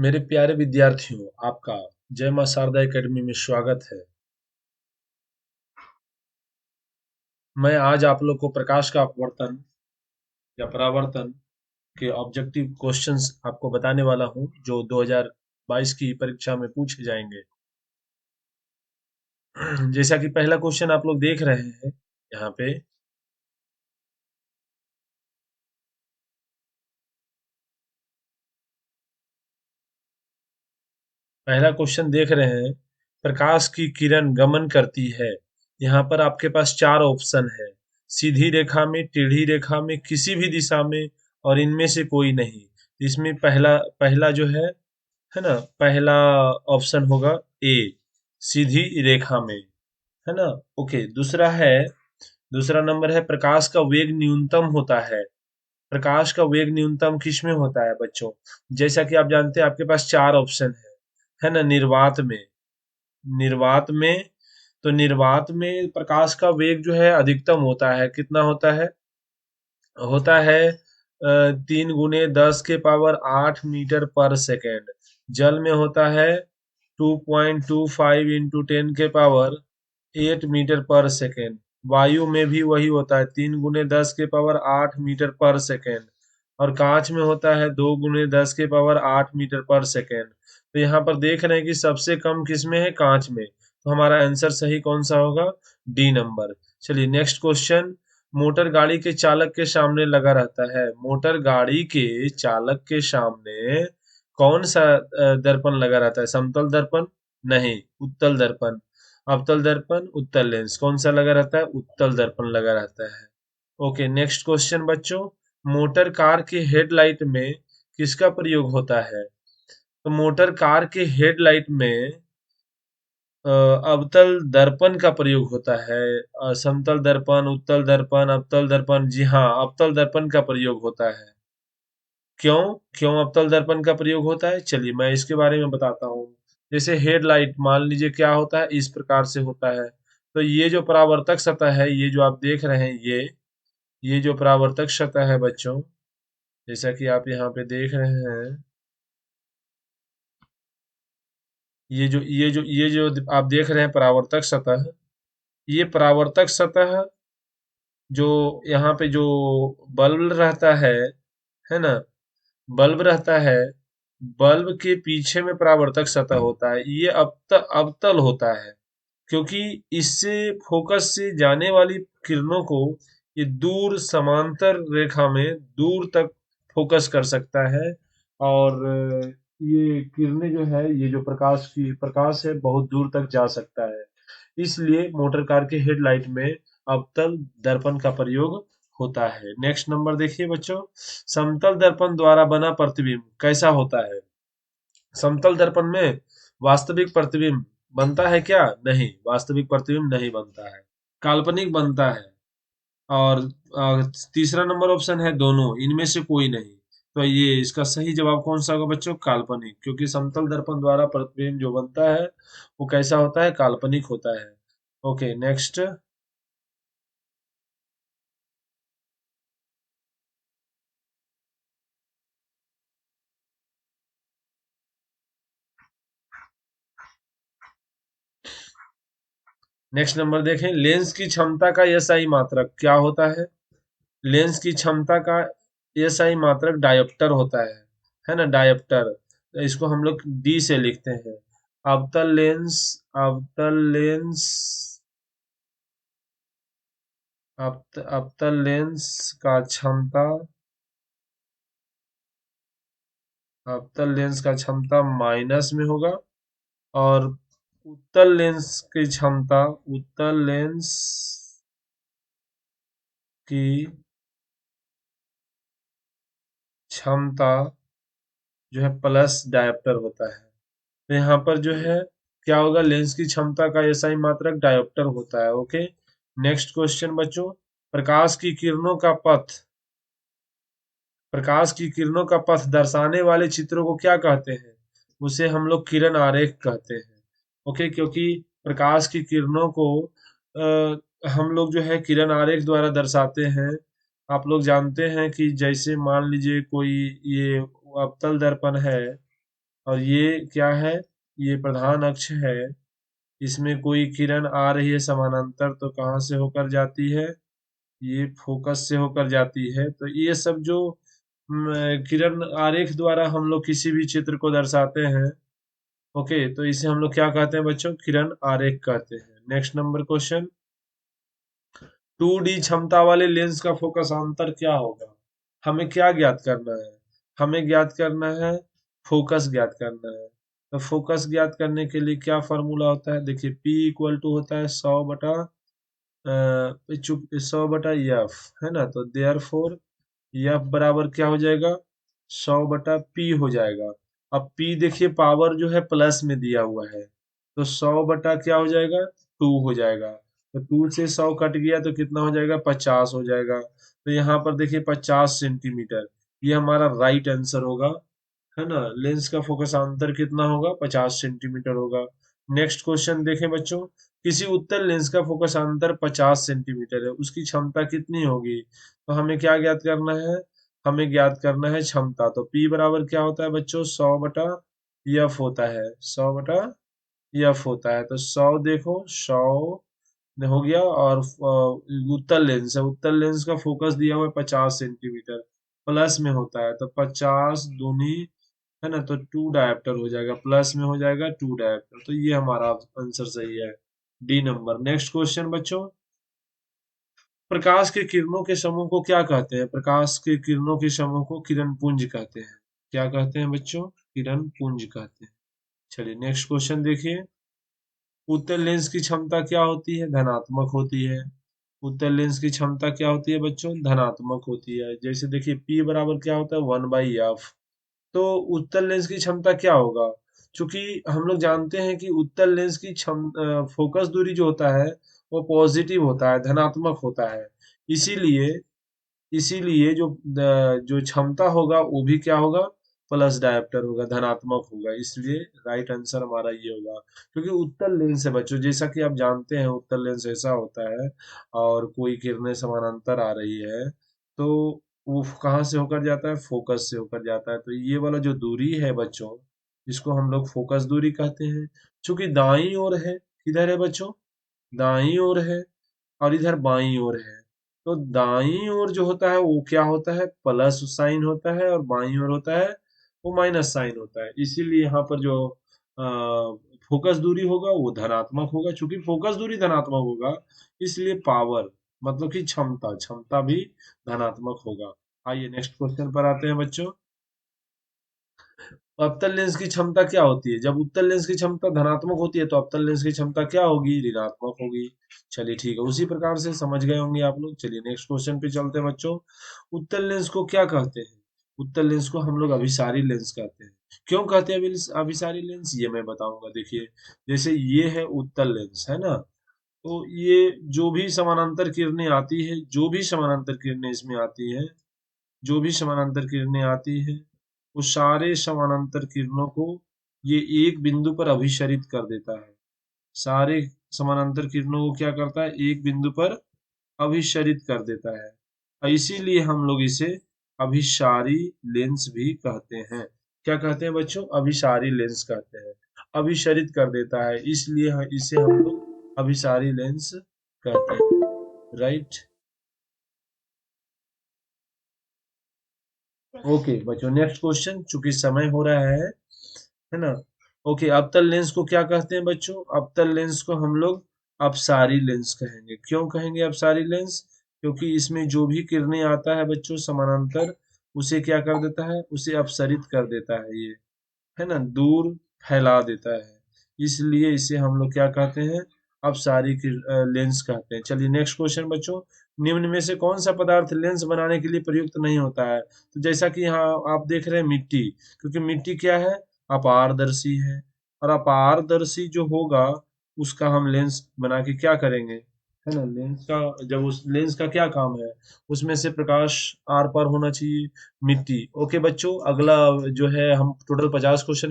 मेरे प्यारे विद्यार्थियों, आपका जय मां शारदा एकेडमी में स्वागत है। मैं आज आप लोग को प्रकाश का अपवर्तन या परावर्तन के ऑब्जेक्टिव क्वेश्चंस आपको बताने वाला हूं, जो 2022 की परीक्षा में पूछे जाएंगे। जैसा कि पहला क्वेश्चन आप लोग देख रहे हैं यहाँ पे, पहला क्वेश्चन देख रहे हैं, प्रकाश की किरण गमन करती है। यहाँ पर आपके पास चार ऑप्शन है, सीधी रेखा में, टेढ़ी रेखा में, किसी भी दिशा में और इनमें से कोई नहीं। इसमें पहला पहला जो है ना, पहला ऑप्शन होगा ए, सीधी रेखा में, है ना। ओके, दूसरा नंबर है, प्रकाश का वेग न्यूनतम होता है। प्रकाश का वेग न्यूनतम किस में होता है बच्चों? जैसा कि आप जानते हैं, आपके पास चार ऑप्शन है ना। निर्वात में तो निर्वात में प्रकाश का वेग जो है अधिकतम होता है। कितना होता है 3 × 10⁻8 मीटर पर सेकेंड। जल में होता है 2.25 × 10⁻8 मीटर पर सेकेंड। वायु में भी वही होता है 3 × 10⁻8 मीटर पर सेकेंड। और कांच में होता है 2 × 10⁻8 मीटर पर सेकेंड। तो यहाँ पर देख रहे हैं कि सबसे कम किसमें है, कांच में। तो हमारा आंसर सही कौन सा होगा? D number. चलिए नेक्स्ट क्वेश्चन, मोटर गाड़ी के चालक के सामने लगा रहता है। मोटर गाड़ी के चालक के सामने कौन सा दर्पण लगा रहता है? समतल दर्पण? नहीं, उत्तल दर्पण। अवतल दर्पण, उत्तल लेंस, कौन सा लगा रहता है? उत्तल दर्पण लगा रहता है। ओके, नेक्स्ट क्वेश्चन बच्चों, मोटर कार के हेडलाइट में किसका प्रयोग होता है? तो मोटर कार के हेडलाइट में अवतल दर्पण का प्रयोग होता है। समतल दर्पण, उत्तल दर्पण, अवतल दर्पण, जी हाँ, अवतल दर्पण का प्रयोग होता है। क्यों क्यों अवतल दर्पण का प्रयोग होता है? चलिए मैं इसके बारे में बताता हूँ। जैसे हेडलाइट मान लीजिए क्या होता है, इस प्रकार से होता है। तो ये जो परावर्तक सतह है, ये जो आप देख रहे हैं, ये जो परावर्तक सतह है बच्चों, जैसा कि आप यहाँ पे देख रहे हैं, ये जो आप देख रहे हैं परावर्तक सतह, ये परावर्तक सतह जो यहाँ पे जो बल्ब रहता है ना, बल्ब रहता है, बल्ब के पीछे में परावर्तक सतह होता है। ये अवतल होता है, क्योंकि इससे फोकस से जाने वाली किरणों को ये दूर समांतर रेखा में दूर तक फोकस कर सकता है। और ये किरणें जो है, ये जो प्रकाश है, बहुत दूर तक जा सकता है। इसलिए मोटर कार के हेडलाइट में अवतल दर्पण का प्रयोग होता है। नेक्स्ट नंबर देखिए बच्चों, समतल दर्पण द्वारा बना प्रतिबिंब कैसा होता है? समतल दर्पण में वास्तविक प्रतिबिंब बनता है क्या? नहीं, वास्तविक प्रतिबिंब नहीं बनता है, काल्पनिक बनता है। और तीसरा नंबर ऑप्शन है दोनों, इनमें से कोई नहीं। तो ये इसका सही जवाब कौन सा होगा बच्चों? काल्पनिक, क्योंकि समतल दर्पण द्वारा प्रतिबिंब जो बनता है वो कैसा होता है? काल्पनिक होता है। Okay, next. नेक्स्ट नंबर देखें, लेंस की क्षमता का एसआई मात्रक क्या होता है? लेंस की क्षमता का एसआई मात्रक डायोप्टर होता है ना, डायोप्टर। तो इसको हम लोग डी से लिखते हैं। अवतल लेंस अवतल लेंस अवतल लेंस का क्षमता अवतल लेंस का क्षमता माइनस में होगा। और उत्तल लेंस की क्षमता जो है प्लस डायोप्टर होता है। तो यहाँ पर जो है क्या होगा, लेंस की क्षमता का एसआई मात्रक डायोप्टर होता है। ओके, नेक्स्ट क्वेश्चन बच्चों, प्रकाश की किरणों का पथ प्रकाश की किरणों का पथ दर्शाने वाले चित्रों को क्या कहते हैं? उसे हम लोग किरण आरेख कहते हैं। ओके, क्योंकि प्रकाश की किरणों को हम लोग जो है किरण आरेख द्वारा दर्शाते हैं। आप लोग जानते हैं कि जैसे मान लीजिए कोई ये अवतल दर्पण है, और ये क्या है, ये प्रधान अक्ष है। इसमें कोई किरण आ रही है समानांतर तो कहाँ से होकर जाती है, ये फोकस से होकर जाती है। तो ये सब जो किरण आरेख द्वारा हम लोग किसी भी चित्र को दर्शाते हैं, ओके, तो इसे हम लोग क्या कहते हैं बच्चों, किरण आरेख कहते हैं। नेक्स्ट नंबर क्वेश्चन, 2D क्षमता वाले लेंस का फोकस अंतर क्या होगा। हमें क्या ज्ञात करना है, हमें ज्ञात करना है फोकस ज्ञात करना है। तो फोकस ज्ञात करने के लिए क्या फॉर्मूला होता है, देखिए P इक्वल टू होता है 100 बटा है ना। तो देयर फोर एफ बराबर क्या हो जाएगा, 100 बटा P हो जाएगा। अब P देखिए पावर जो है प्लस में दिया हुआ है, तो 100 बटा क्या हो जाएगा, 2 हो जाएगा। तो 2 से 100 कट गया तो कितना हो जाएगा, 50 हो जाएगा। तो यहाँ पर देखिए 50 सेंटीमीटर, ये हमारा राइट आंसर होगा, है ना। लेंस का फोकस अंतर कितना होगा, 50 सेंटीमीटर होगा। नेक्स्ट क्वेश्चन देखें बच्चों, किसी उत्तल लेंस का फोकस अंतर 50 सेंटीमीटर है, उसकी क्षमता कितनी होगी। तो हमें क्या ज्ञात करना है, हमें ज्ञात करना है क्षमता। तो P बराबर क्या होता है बच्चों, 100 बटा F होता है, 100 बटा F होता है। तो 100 देखो, 100 हो गया। और उत्तल लेंस है, उत्तल लेंस का फोकस दिया हुआ है 50 सेंटीमीटर, प्लस में होता है। तो 50 दूनी, है ना, तो 2 डायप्टर हो जाएगा, प्लस में हो जाएगा 2 डायप्टर। तो ये हमारा आंसर सही है, डी नंबर। नेक्स्ट क्वेश्चन बच्चों, प्रकाश के किरणों के समूह को क्या कहते हैं, प्रकाश के किरणों के समूह को किरण पुंज कहते हैं। क्या कहते हैं बच्चों, किरण पुंज कहते हैं। चलिए नेक्स्ट क्वेश्चन देखिए, उत्तल लेंस की क्षमता क्या होती है, धनात्मक होती है। उत्तल लेंस की क्षमता क्या होती है बच्चों, धनात्मक होती है। जैसे देखिए P बराबर क्या होता है, 1/f। तो उत्तल लेंस की क्षमता क्या होगा, क्योंकि हम लोग जानते हैं कि उत्तल लेंस की फोकस दूरी जो होता है वो पॉजिटिव होता है, धनात्मक होता है। इसीलिए इसीलिए जो क्षमता होगा वो भी क्या होगा, प्लस डायप्टर होगा, धनात्मक होगा। इसलिए राइट आंसर हमारा ये होगा। क्योंकि उत्तल लेंस है बच्चों, जैसा कि आप जानते हैं उत्तल लेंस ऐसा होता है, और कोई किरणें समानांतर आ रही है तो वो कहाँ से होकर जाता है, फोकस से होकर जाता है। तो ये वाला जो दूरी है बच्चों, इसको हम लोग फोकस दूरी कहते हैं। चूंकि दाई ओर है, किधर है बच्चों, दाई ओर है, और इधर बाईं ओर है। तो दाईं ओर जो होता है वो क्या होता है, प्लस साइन होता है, और बाईं ओर होता है वो माइनस साइन होता है। इसीलिए यहाँ पर जो फोकस दूरी होगा वो धनात्मक होगा। चूंकि फोकस दूरी धनात्मक होगा, इसलिए पावर मतलब कि क्षमता क्षमता भी धनात्मक होगा। आइए नेक्स्ट क्वेश्चन पर आते हैं बच्चों, अवतल लेंस की क्षमता क्या होती है। जब उत्तल लेंस की क्षमता धनात्मक होती है तो अवतल लेंस की क्षमता क्या होगी, ऋणात्मक होगी। चलिए ठीक है, उसी प्रकार से समझ गए होंगे आप लोग। चलिए नेक्स्ट क्वेश्चन पे चलते हैं बच्चों, उत्तल लेंस को क्या कहते हैं। उत्तल लेंस को हम लोग अभिसारी लेंस कहते हैं। क्यों कहते हैं अभिसारी लेंस, ये मैं बताऊंगा। देखिए जैसे ये है उत्तल लेंस, है ना। तो ये जो भी समानांतर किरणें आती है, जो भी समानांतर किरणें इसमें आती हैं, जो भी समानांतर किरणें आती हैं, वो सारे समानांतर किरणों को ये एक बिंदु पर अभिसरित कर देता है। सारे समानांतर किरणों को क्या करता है, एक बिंदु पर अभिसरित कर देता है। और इसीलिए हम लोग इसे अभिसारी लेंस भी कहते हैं। क्या कहते हैं बच्चों, अभिसारी लेंस कहते हैं। अभिसरित कर देता है, इसलिए इसे हम लोग अभिसारी लेंस कहते हैं, राइट। ओके बच्चों, नेक्स्ट क्वेश्चन, चूंकि समय हो रहा है ना। ओके, अवतल लेंस को क्या कहते हैं बच्चों, अवतल लेंस को हम लोग अपसारी लेंस कहेंगे। क्यों कहेंगे अपसारी लेंस, क्योंकि इसमें जो भी किरणें आता है बच्चों समानांतर, उसे क्या कर देता है, उसे अपसरित कर देता है ये, है ना, दूर फैला देता है। इसलिए इसे हम लोग क्या कहते हैं, अपसारी लेंस कहते हैं। चलिए नेक्स्ट क्वेश्चन बच्चों, निम्न में से कौन सा पदार्थ लेंस बनाने के लिए प्रयुक्त नहीं होता है। तो जैसा कि यहाँ आप देख रहे हैं मिट्टी, क्योंकि मिट्टी क्या है, अपारदर्शी है। और अपारदर्शी जो होगा उसका हम लेंस बना के क्या करेंगे, है ना। लेंस का, जब उस लेंस का क्या काम है, उसमें से प्रकाश आर पार होना चाहिए। मिट्टी। ओके बच्चों, अगला जो है हम टोटल 50 क्वेश्चन